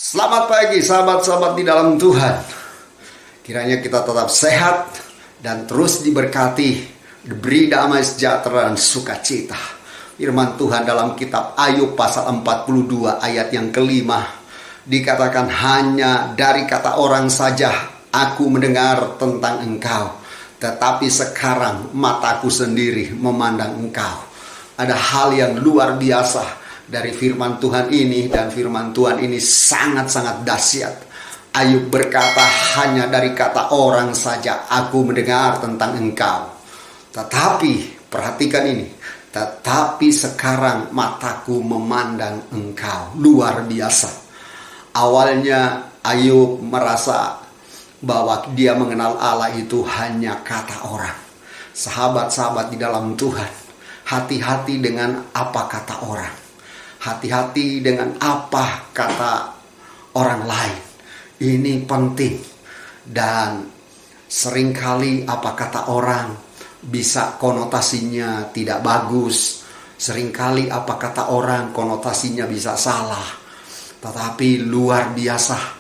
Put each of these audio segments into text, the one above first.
Selamat pagi sahabat-sahabat di dalam Tuhan. Kiranya kita tetap sehat dan terus diberkati, diberi damai sejahtera dan sukacita. Firman Tuhan dalam kitab Ayub pasal 42 ayat yang kelima dikatakan, hanya dari kata orang saja aku mendengar tentang engkau, tetapi sekarang mataku sendiri memandang engkau. Ada hal yang luar biasa dari firman Tuhan ini, dan firman Tuhan ini sangat-sangat dahsyat. Ayub berkata, hanya dari kata orang saja aku mendengar tentang engkau. Tetapi, perhatikan ini, tetapi sekarang mataku memandang engkau. Luar biasa. Awalnya Ayub merasa bahwa dia mengenal Allah itu hanya kata orang. Sahabat-sahabat di dalam Tuhan, hati-hati dengan apa kata orang. Hati-hati dengan apa kata orang lain. Ini penting. Dan seringkali apa kata orang bisa konotasinya tidak bagus. Seringkali apa kata orang konotasinya bisa salah. Tetapi luar biasa,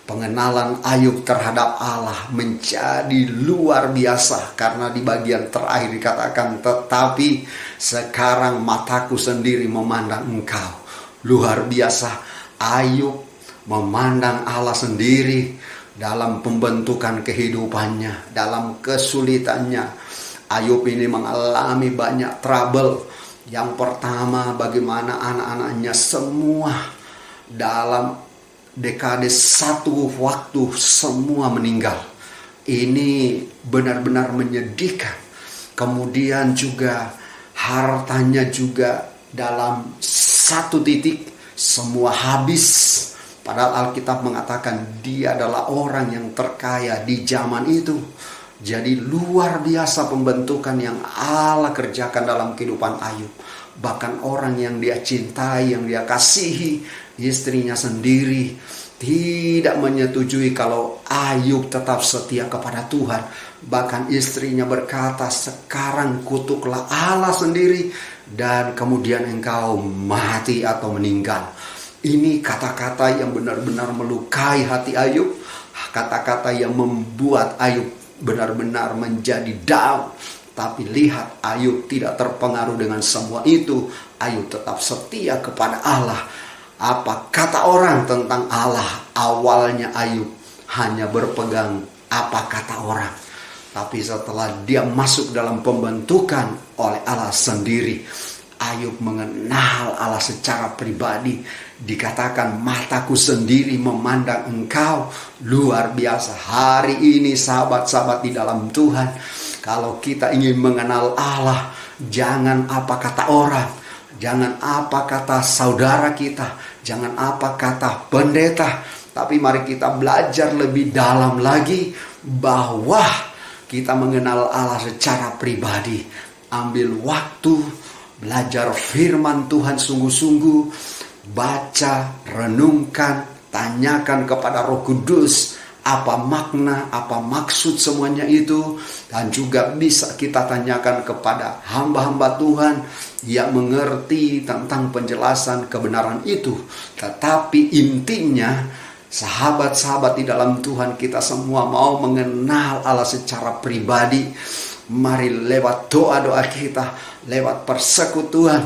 pengenalan Ayub terhadap Allah menjadi luar biasa. Karena di bagian terakhir dikatakan, tetapi sekarang mataku sendiri memandang engkau. Luar biasa, Ayub memandang Allah sendiri dalam pembentukan kehidupannya, dalam kesulitannya. Ayub ini mengalami banyak trouble. Yang pertama, bagaimana anak-anaknya semua dalam dekade satu waktu semua meninggal. Ini benar-benar menyedihkan. Kemudian juga hartanya juga dalam satu titik semua habis. Padahal Alkitab mengatakan dia adalah orang yang terkaya di zaman itu. Jadi luar biasa pembentukan yang Allah kerjakan dalam kehidupan Ayub. Bahkan orang yang dia cintai, yang dia kasihi, istrinya sendiri tidak menyetujui kalau Ayub tetap setia kepada Tuhan. Bahkan istrinya berkata, sekarang kutuklah Allah sendiri dan kemudian engkau mati atau meninggal. Ini kata-kata yang benar-benar melukai hati Ayub. Kata-kata yang membuat Ayub benar-benar menjadi down. Tapi lihat, Ayub tidak terpengaruh dengan semua itu. Ayub tetap setia kepada Allah. Apa kata orang tentang Allah? Awalnya Ayub hanya berpegang apa kata orang. Tapi setelah dia masuk dalam pembentukan oleh Allah sendiri, Ayub mengenal Allah secara pribadi. Dikatakan mataku sendiri memandang engkau. Luar biasa. Hari ini sahabat-sahabat di dalam Tuhan, kalau kita ingin mengenal Allah, jangan apa kata orang, jangan apa kata saudara kita, jangan apa kata pendeta. Tapi mari kita belajar lebih dalam lagi bahwa kita mengenal Allah secara pribadi. Ambil waktu, belajar firman Tuhan sungguh-sungguh, baca, renungkan, tanyakan kepada Roh Kudus apa makna, apa maksud semuanya itu. Dan juga bisa kita tanyakan kepada hamba-hamba Tuhan yang mengerti tentang penjelasan kebenaran itu. Tetapi intinya, sahabat-sahabat di dalam Tuhan, kita semua mau mengenal Allah secara pribadi. Mari lewat doa-doa kita, lewat persekutuan,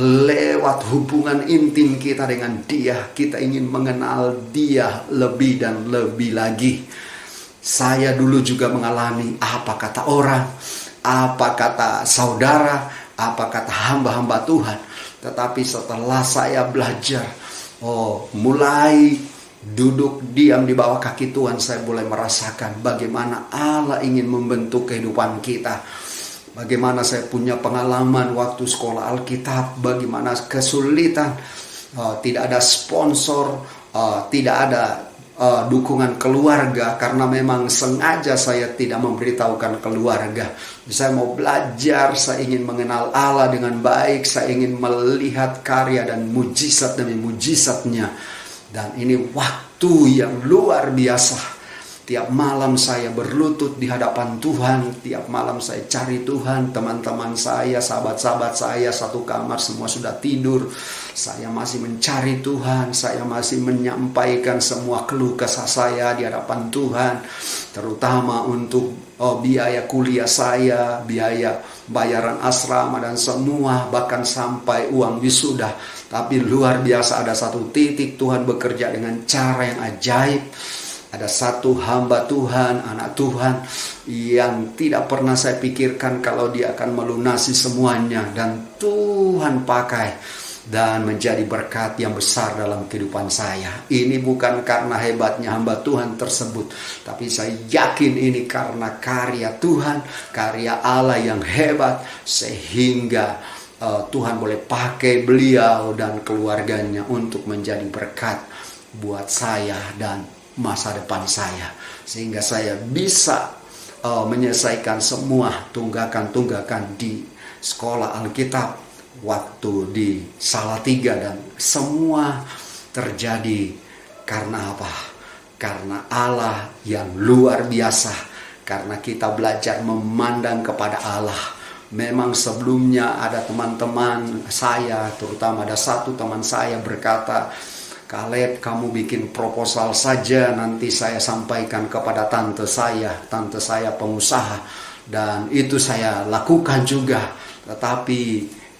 lewat hubungan intim kita dengan Dia, kita ingin mengenal Dia lebih dan lebih lagi. Saya dulu juga mengalami apa kata orang, apa kata saudara, apa kata hamba-hamba Tuhan. Tetapi setelah saya belajar, mulai duduk diam di bawah kaki Tuhan, saya boleh merasakan bagaimana Allah ingin membentuk kehidupan kita. Bagaimana saya punya pengalaman waktu sekolah Alkitab, bagaimana kesulitan, tidak ada sponsor, tidak ada dukungan keluarga, karena memang sengaja saya tidak memberitahukan keluarga. Saya mau belajar, saya ingin mengenal Allah dengan baik, saya ingin melihat karya dan mujizat demi mujizatnya. Dan ini waktu yang luar biasa. Tiap malam saya berlutut di hadapan Tuhan. Tiap malam saya cari Tuhan. Teman-teman saya, sahabat-sahabat saya satu kamar semua sudah tidur. Saya masih mencari Tuhan. Saya masih menyampaikan semua keluh kesah saya di hadapan Tuhan. Terutama untuk biaya kuliah saya, biaya bayaran asrama dan semua, bahkan sampai uang wisuda. Tapi luar biasa, ada satu titik Tuhan bekerja dengan cara yang ajaib. Ada satu hamba Tuhan, anak Tuhan yang tidak pernah saya pikirkan kalau dia akan melunasi semuanya. Dan Tuhan pakai dan menjadi berkat yang besar dalam kehidupan saya. Ini bukan karena hebatnya hamba Tuhan tersebut, tapi saya yakin ini karena karya Tuhan, karya Allah yang hebat, sehingga Tuhan boleh pakai beliau dan keluarganya untuk menjadi berkat buat saya dan masa depan saya, sehingga saya bisa menyelesaikan semua tunggakan-tunggakan di sekolah Alkitab waktu di Salatiga, dan semua terjadi karena apa? Karena Allah yang luar biasa, karena kita belajar memandang kepada Allah. Memang sebelumnya ada teman-teman saya, terutama ada satu teman saya berkata, Caleb, kamu bikin proposal saja, nanti saya sampaikan kepada tante saya pengusaha. Dan itu saya lakukan juga, tetapi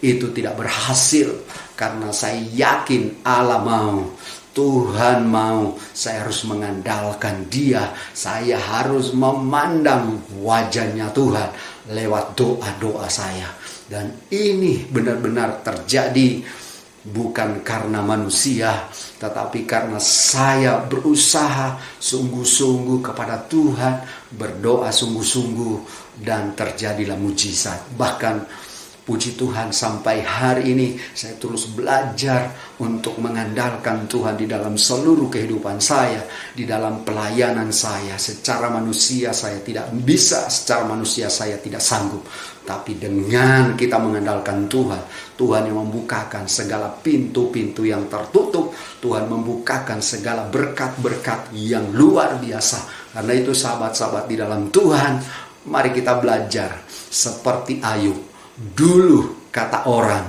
itu tidak berhasil, karena saya yakin Allah mau, Tuhan mau, saya harus mengandalkan Dia, saya harus memandang wajahnya Tuhan lewat doa-doa saya. Dan ini benar-benar terjadi bukan karena manusia, tetapi karena saya berusaha sungguh-sungguh kepada Tuhan, berdoa sungguh-sungguh, dan terjadilah mujizat. Bahkan puji Tuhan, sampai hari ini saya terus belajar untuk mengandalkan Tuhan di dalam seluruh kehidupan saya, di dalam pelayanan saya. Secara manusia saya tidak bisa, secara manusia saya tidak sanggup. Tapi dengan kita mengandalkan Tuhan, Tuhan yang membukakan segala pintu-pintu yang tertutup, Tuhan membukakan segala berkat-berkat yang luar biasa. Karena itu sahabat-sahabat di dalam Tuhan, mari kita belajar seperti Ayub. Dulu kata orang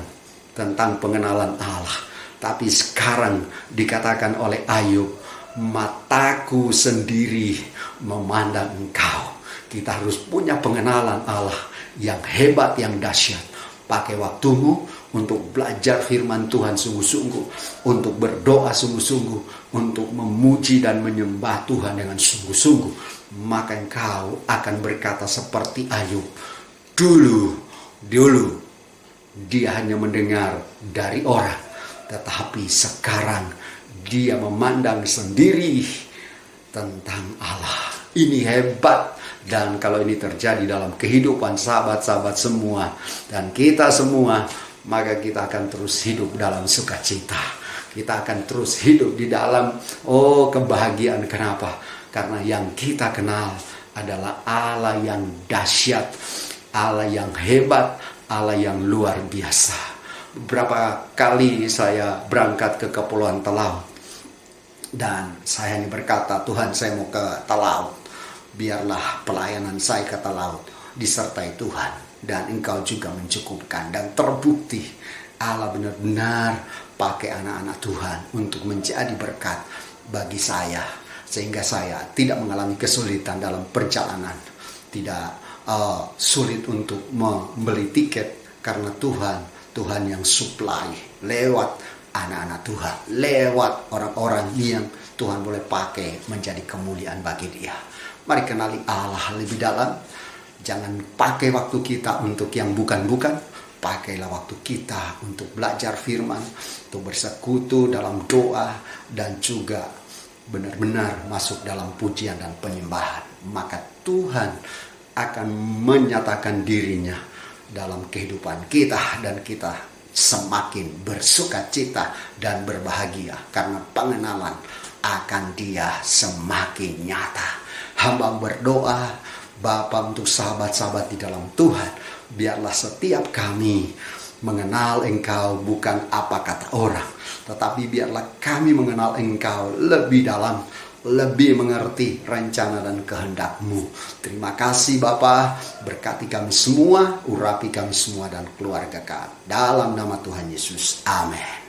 tentang pengenalan Allah, tapi sekarang dikatakan oleh Ayub, mataku sendiri memandang Engkau. Kita harus punya pengenalan Allah yang hebat, yang dahsyat. Pakai waktumu untuk belajar firman Tuhan sungguh-sungguh, untuk berdoa sungguh-sungguh, untuk memuji dan menyembah Tuhan dengan sungguh-sungguh. Maka engkau akan berkata seperti Ayub. Dulu dia hanya mendengar dari orang, tetapi sekarang dia memandang sendiri tentang Allah. Ini hebat. Dan kalau ini terjadi dalam kehidupan sahabat-sahabat semua dan kita semua, maka kita akan terus hidup dalam sukacita. Kita akan terus hidup di dalam kebahagiaan. Kenapa? Karena yang kita kenal adalah Allah yang dahsyat, Allah yang hebat, Allah yang luar biasa. Beberapa kali saya berangkat ke Kepulauan Talaut, dan saya hanya berkata, Tuhan, saya mau ke Talaut. Biarlah pelayanan saya ke Talaut disertai Tuhan, dan Engkau juga mencukupkan. Dan terbukti Allah benar-benar pakai anak-anak Tuhan untuk menjadi berkat bagi saya, sehingga saya tidak mengalami kesulitan dalam perjalanan. Tidak sulit untuk membeli tiket, karena Tuhan yang supply lewat anak-anak Tuhan, lewat orang-orang yang Tuhan boleh pakai menjadi kemuliaan bagi Dia. Mari kenali Allah lebih dalam. Jangan pakai waktu kita untuk yang bukan-bukan. Pakailah waktu kita untuk belajar firman, untuk bersekutu dalam doa, dan juga benar-benar masuk dalam pujian dan penyembahan. Maka Tuhan akan menyatakan dirinya dalam kehidupan kita, dan kita semakin bersukacita dan berbahagia karena pengenalan akan Dia semakin nyata. Hamba berdoa, Bapa, untuk sahabat-sahabat di dalam Tuhan, biarlah setiap kami mengenal Engkau bukan apa kata orang, tetapi biarlah kami mengenal Engkau lebih dalam lebih mengerti rencana dan kehendak-Mu. Terima kasih Bapa, berkati kami semua, urapi kami semua dan keluarga kami. Dalam nama Tuhan Yesus, amin.